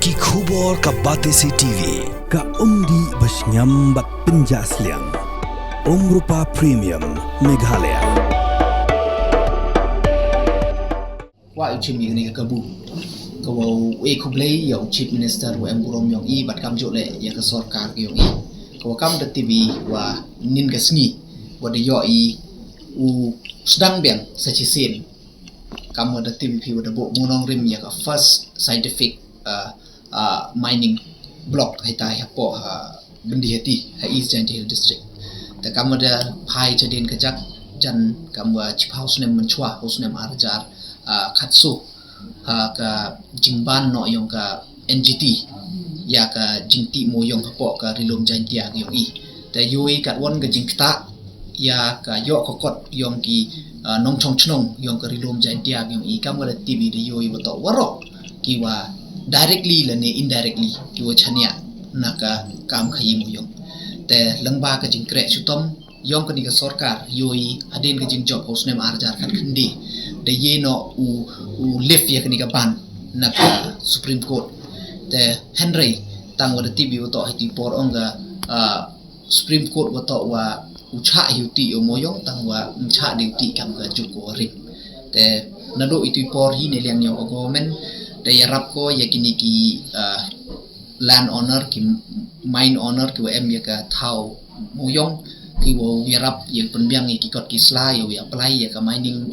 Ki khubor ka Batesi TV ka umdi basnyam bat penjaslian Rupa Premium Meghalaya. Wa chim ni ka bu ka wo kublai yang chief minister wa emburom yang bat kam jole ya ka sarkar yang ka kam da TV wa nin ka sni wa de yo u sedang beng sachisin kam da TV pi wa da bo monong rim ya ka first scientific mining block hai tai ha po bendi hati ha East Giant Hill district ta kam da phai chadin ka jak jan kam wa chief house nem manchwa house nem arjar khatsu ka jingban no yong ka NGT ya ka jingti mo yong po ka rilom jantia yong ta yui ka won ka jingta ya ka yo kokot yong ki nong chong chnong yong ka rilom jantia yong kam wala TV de yui boto waro ki wa directly la ne indirectly ki wa chania na ka kam khayi mo yong te langba ka jingkre chutom yong ka ni ka sarkar yui adin ka jing job house nem arjar kan khindi de ye no u lift ya kani ka ban na ka Supreme Court te Henry tang wa de TV to hiti por onga Supreme Court wa to wa ucha yuti o moyong tang wa ucha duty kam ka juko rim te na do itu por hi ne liang yong government de yarap ko ya kini ki land owner ki mine owner ki wa em ya ka thau moyong ki wo yarap ya penbiang ki kot ki sla ya apply ya ka mining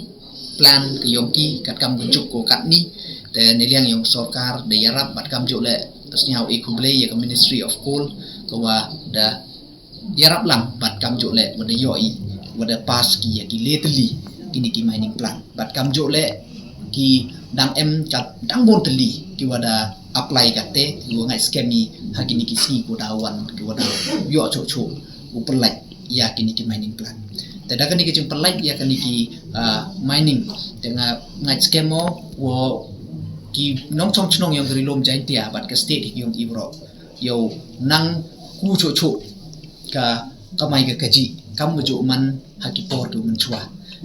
plan ke yongki kat kam gunjuk ko kat ni te neliang yong sarkar de yarap bat kam jole tasnyau ikuble ya ke Ministry of Coal ko wa da yarap lang bat kam jole wada yoi wada pas ki ya ki leteli kini ki mining plan bat kam jole ki dang em kat dang bon teli ki wada apply kate yo ngai skemi hakini ki si ko dawan ki wada yo cho cho upelai ya kini ki mining plan tada kan iki pelai ya kan iki mining dengan ngai skemo wo ki nong chong chnong yang rilom jaintia bat ka state yung ibro yo nang ku cho cho ka kamai ka kaji kam jo man hakipor tu menchwa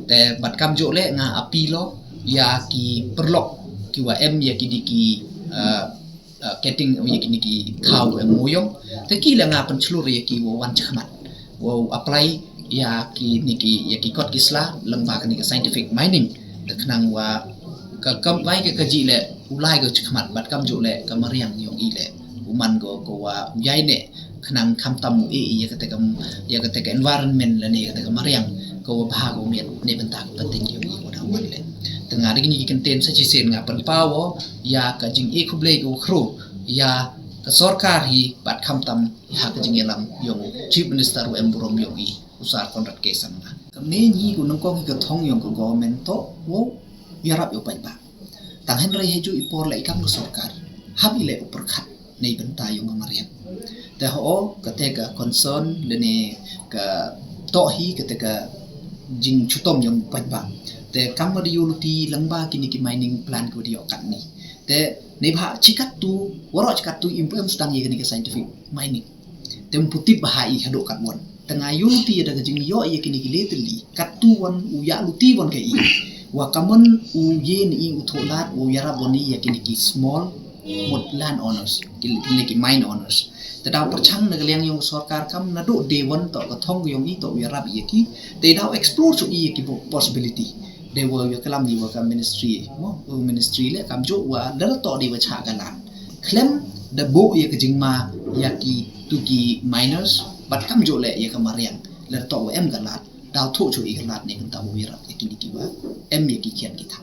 te bat kam jo le nga api lo ya ki perlok ki wa em ya ki diki getting ya ki diki thau moyong te ki la nga pencelur ya ki wo wan chkhmat wo apply ya ki niki ya ki kot kisla lengba ka ni scientific mining de khnang wa ka kam vai ka kaji le ulai go chkhmat bat kam jo le ka mariang yong i le uman go ko wa yai ne khnang kham tam ya ka te environment le ne ka mariang ko ba go miet ne benta ka penting yong i ko da wan le tengah ring ni content sa chisen nga pan pawo ya ka jing e khublei go khru ya ka sarkar hi bat kham tam ha ka jing elam yong chief minister wa emburom yong i usar kontrak kesan na kami ni gunung kong ke thong yong ko government to wo yarap yo pai ba tang Henry heju ipor la ikam ko sarkar hab ile upar khat nei benta yong mariam ta ho kateka concern lene ka to hi kateka jing chutom yong pai ba te kam ma yuti langba kini ki mining plan ko dio kan ni te nei bha chikat tu waro chikat tu impem sedang ye kini ke scientific mining tem putih bahai hado kan won tengah yuti ada kejing yo ye kini gileteli katuan u ya luti won kai wa kamon u ye ni u tholat u yara boni ya kini ki small mod land owners kini ki mine owners tadaw perchang na galiang yung sarkar kam na do dewan to ka thong yung i to yara ye ki they now explore so ye ki possibility they were ya kalam ni wa ka ministry mo ministry le kam jo wa dal to di wa cha galan claim the bo ye kejing ma ya ki tu ki miners bat kam jo le ya kamariang le to em galat daw tho chu i galat ne kan ta mo yara ki wa em ye ki khian ki tha